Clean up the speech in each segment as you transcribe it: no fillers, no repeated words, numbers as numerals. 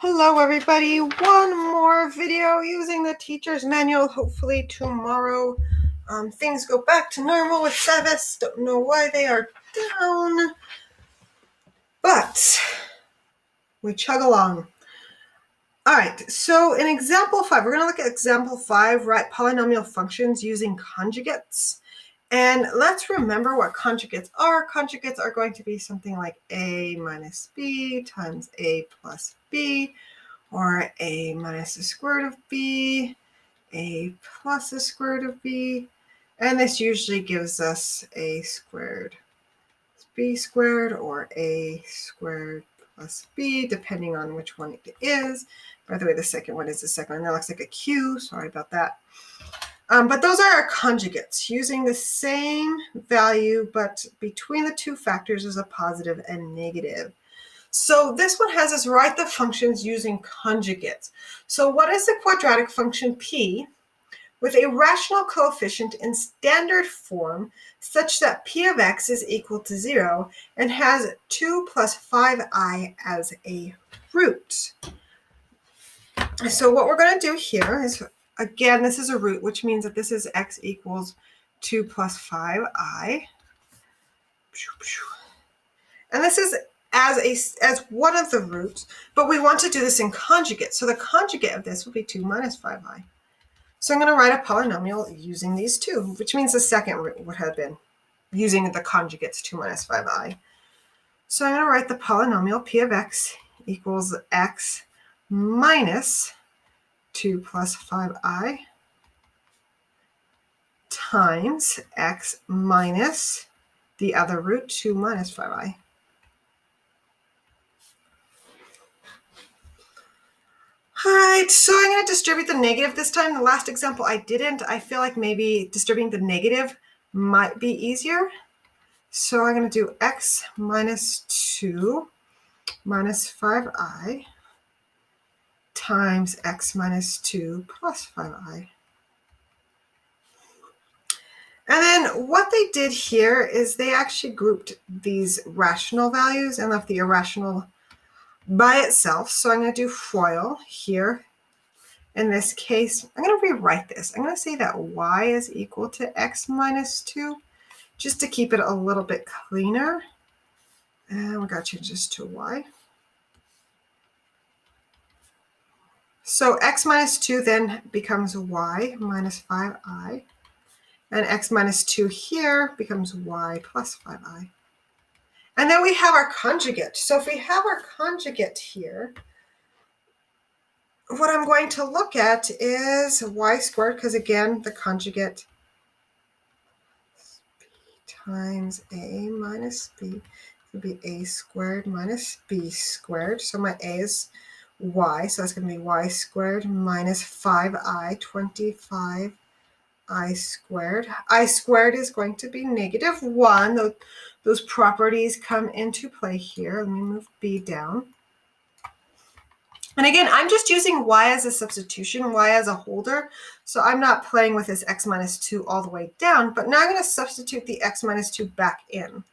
Hello everybody, one more video using the teacher's manual. Hopefully tomorrow things go back to normal with Savis. Don't know why they are down, but we chug along. All right, so in example 5, we're going to look at example 5, write polynomial functions using conjugates. And let's remember what conjugates are. Conjugates are going to be something like a minus b times a plus b, or a minus the square root of b, a plus the square root of b, and this usually gives us a squared b squared or a squared plus b, depending on which one it is. By the way, the second one is the second one. That looks like a Q. Sorry about that. But those are our conjugates, using the same value, but between the two factors is a positive and negative. So this one has us write the functions using conjugates. So what is the quadratic function p with a rational coefficient in standard form such that p of x is equal to 0 and has 2 plus 5i as a root? So what we're going to do here is, again, this is a root, which means that this is x equals 2 plus 5i. And this is as one of the roots, but we want to do this in conjugate. So the conjugate of this will be 2 minus 5i. So I'm going to write a polynomial using these two, which means the second root would have been using the conjugates 2 minus 5i. So I'm going to write the polynomial p of x equals x minus 2 plus 5i times x minus the other root, 2 minus 5i. All right, so I'm going to distribute the negative this time. The last example I didn't. I feel like maybe distributing the negative might be easier. So I'm going to do x minus 2 minus 5i times x minus 2 plus 5i. And then what they did here is they actually grouped these rational values and left the irrational by itself. So I'm going to do FOIL here. In this case, I'm going to rewrite this. I'm going to say that y is equal to x minus 2, just to keep it a little bit cleaner. And we got to change this to y. So x minus 2 then becomes y minus 5i. And x minus 2 here becomes y plus 5i. And then we have our conjugate. So if we have our conjugate here, what I'm going to look at is y squared, because again, the conjugate times a minus b would be a squared minus b squared. So my a is y, so that's going to be y squared minus 5i, 25i squared. I squared is going to be negative 1. Those properties come into play here. Let me move b down. And again, I'm just using y as a substitution, y as a holder. So I'm not playing with this x minus 2 all the way down, but now I'm going to substitute the x minus 2 back in.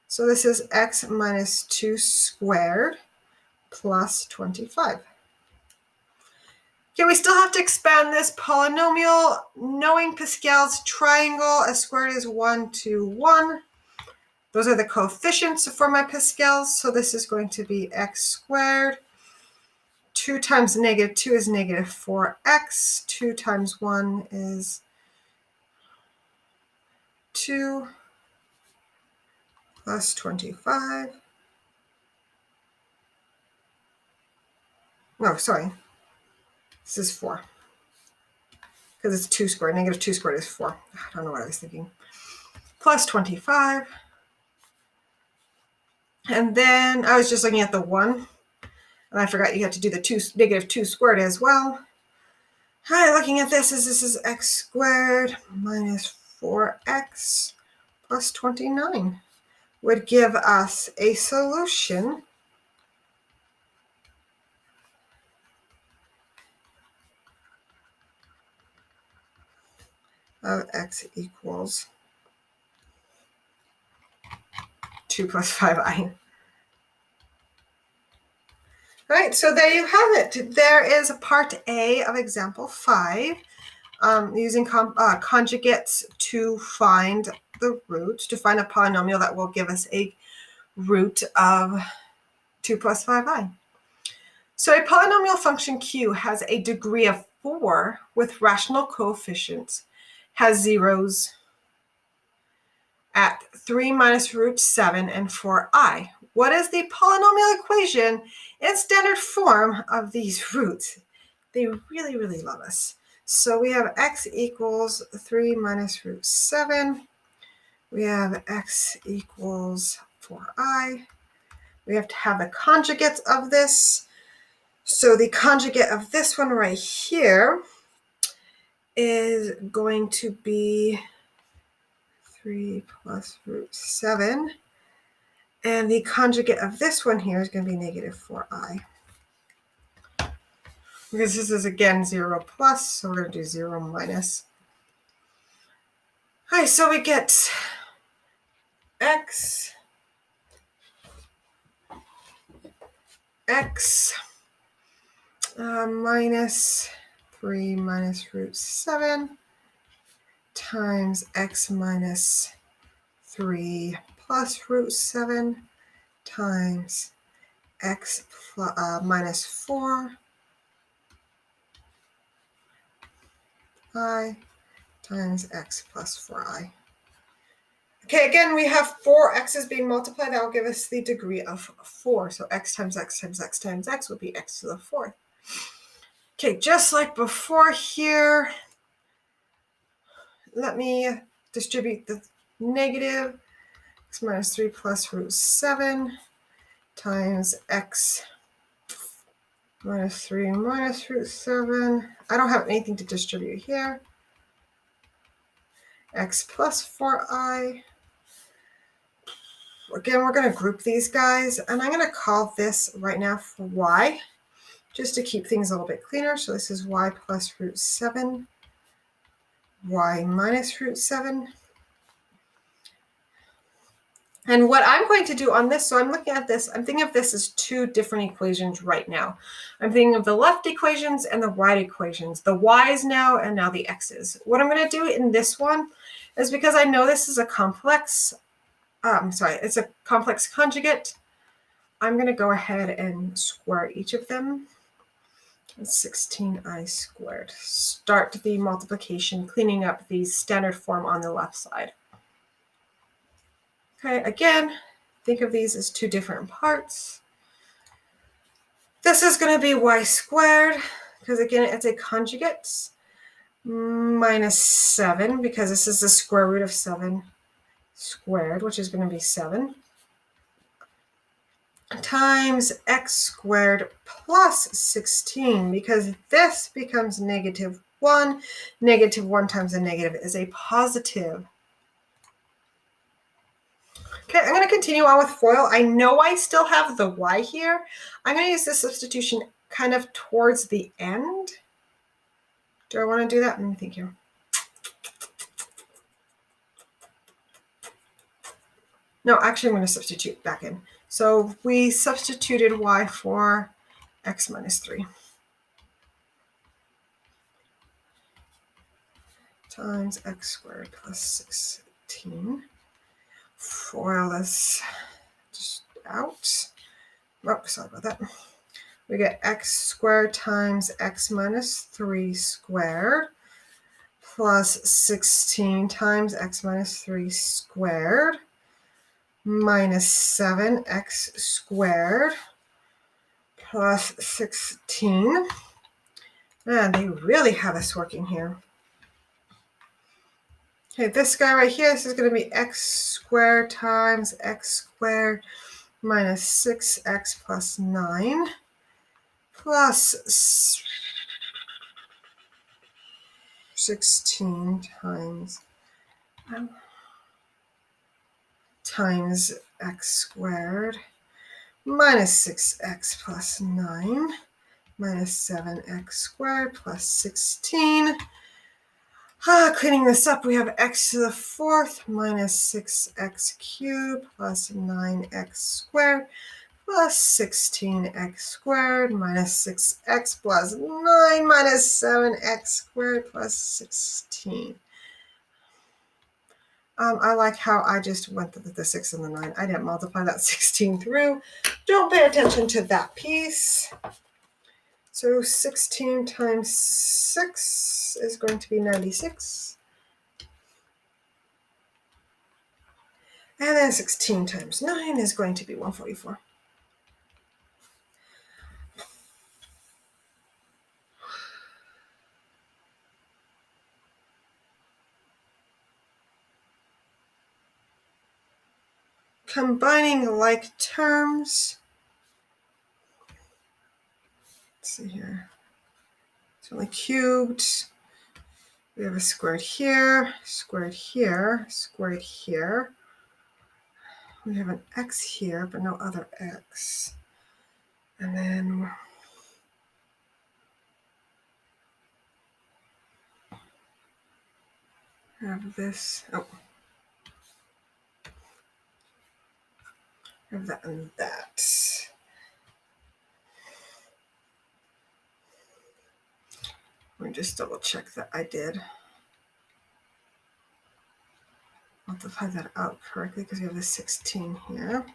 So this is x minus 2 squared plus 25. Okay, we still have to expand this polynomial. Knowing Pascal's triangle, a squared is 1, 2, 1. Those are the coefficients for my Pascal's. So this is going to be x squared. 2 times negative 2 is negative 4x. 2 times 1 is 2 plus 25. No, sorry. This is 4. Because it's 2 squared. Negative 2 squared is 4. I don't know what I was thinking. Plus 25. And then I was just looking at the 1. And I forgot you had to do the negative 2 squared as well. All right, looking at this is x squared minus 4x plus 29 would give us a solution of x equals 2 plus 5i. All right, so there you have it. There is part A of example 5, using conjugates to find the root, to find a polynomial that will give us a root of 2 plus 5i. So a polynomial function q has a degree of 4 with rational coefficients, has zeros at 3 minus root 7 and 4i. What is the polynomial equation in standard form of these roots? They really, really love us. So we have x equals 3 minus root 7. We have x equals 4i. We have to have the conjugates of this. So the conjugate of this one right here is going to be 3 plus root 7. And the conjugate of this one here is going to be negative 4i. Because this is, again, 0 plus, so we're going to do 0 minus. All right, so we get x minus 3 minus root 7 times x minus 3 plus root 7 times x minus 4 I times x plus 4i. Okay, again, we have 4 x's being multiplied. That will give us the degree of 4. So x times x times x times x would be x to the 4th. Okay, just like before here, let me distribute the negative. X minus 3 plus root 7 times x minus 3 minus root 7. I don't have anything to distribute here. X plus 4i. Again, we're going to group these guys, and I'm going to call this right now for y, just to keep things a little bit cleaner. So this is y plus root 7, y minus root 7. And what I'm going to do on this, so I'm looking at this, I'm thinking of this as 2 different equations right now. I'm thinking of the left equations and the right equations, the y's now and now the x's. What I'm going to do in this one is, because I know this is a complex, it's a complex conjugate, I'm going to go ahead and square each of them. It's 16i squared. Start the multiplication, cleaning up the standard form on the left side. Okay, again, think of these as 2 different parts. This is going to be y squared, because again, it's a conjugate, minus 7, because this is the square root of 7 squared, which is going to be 7, times x squared plus 16, because this becomes negative 1. Negative 1 times a negative is a positive. Okay, I'm going to continue on with FOIL. I know I still have the y here. I'm going to use this substitution kind of towards the end. Do I want to do that? Let me think here. No, actually, I'm going to substitute back in. So we substituted y for x minus 3 times x squared plus 16. FOIL is just out. Oh, sorry about that. We get x squared times x minus 3 squared plus 16 times x minus 3 squared minus 7x squared plus 16. Man, they really have us working here. Okay, this guy right here, this is going to be x squared times x squared minus 6x plus 9 plus 16 times x squared minus 6x plus 9 minus 7x squared plus 16. Cleaning this up, we have x to the 4th minus 6x cubed plus 9x squared plus 16x squared minus 6x plus 9 minus 7x squared plus 16. I like how I just went with the 6 and the 9. I didn't multiply that 16 through. Don't pay attention to that piece. So 16 times 6 is going to be 96. And then 16 times 9 is going to be 144. Combining like terms. Let's see here. It's only cubed. We have a squared here, squared here, squared here. We have an x here, but no other x. And then we have this. Oh, we have that and that. Let me just double check that I did multiply that out correctly because we have the 16 here.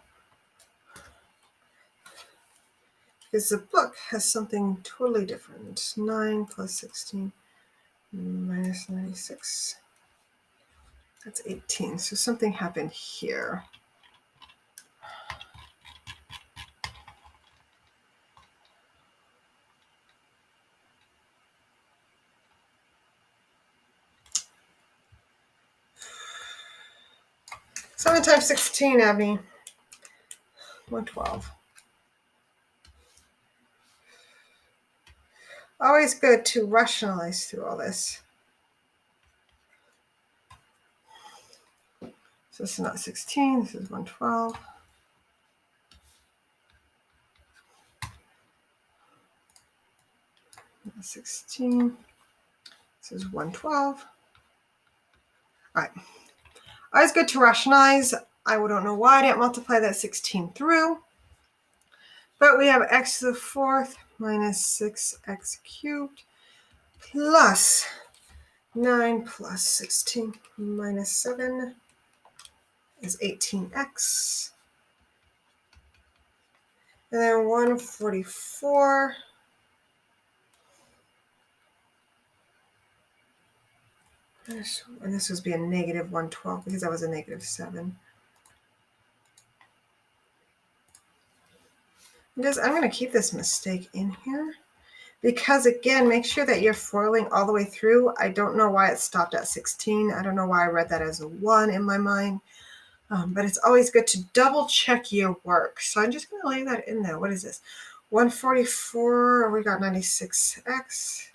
Because the book has something totally different. 9 plus 16 minus 96. That's 18. So something happened here. Seven times 16, Abby. 112. Always good to rationalize through all this. So this is not 16, this is 112. Not 16, this is 112. All right. Always good to rationalize. I don't know why I didn't multiply that 16 through. But we have x to the fourth minus 6x cubed plus 9 plus 16 minus 7 is 18x. And then 144. And this would be a negative 112 because that was a negative 7. I'm going to keep this mistake in here because, again, make sure that you're foiling all the way through. I don't know why it stopped at 16. I don't know why I read that as a 1 in my mind. But it's always good to double check your work. So I'm just going to lay that in there. What is this? 144, we got 96x.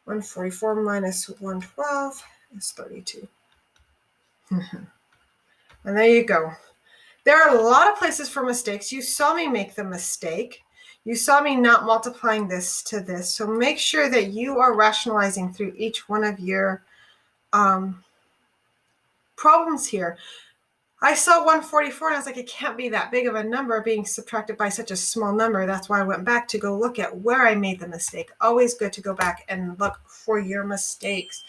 144 minus 112 is 32. And there you go. There are a lot of places for mistakes. You saw me make the mistake. You saw me not multiplying this to this. So make sure that you are rationalizing through each one of your problems here. I saw 144 and I was like, it can't be that big of a number being subtracted by such a small number. That's why I went back to go look at where I made the mistake. Always good to go back and look for your mistakes.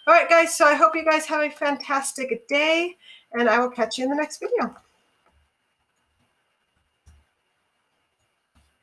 All right, guys, so I hope you guys have a fantastic day, and I will catch you in the next video.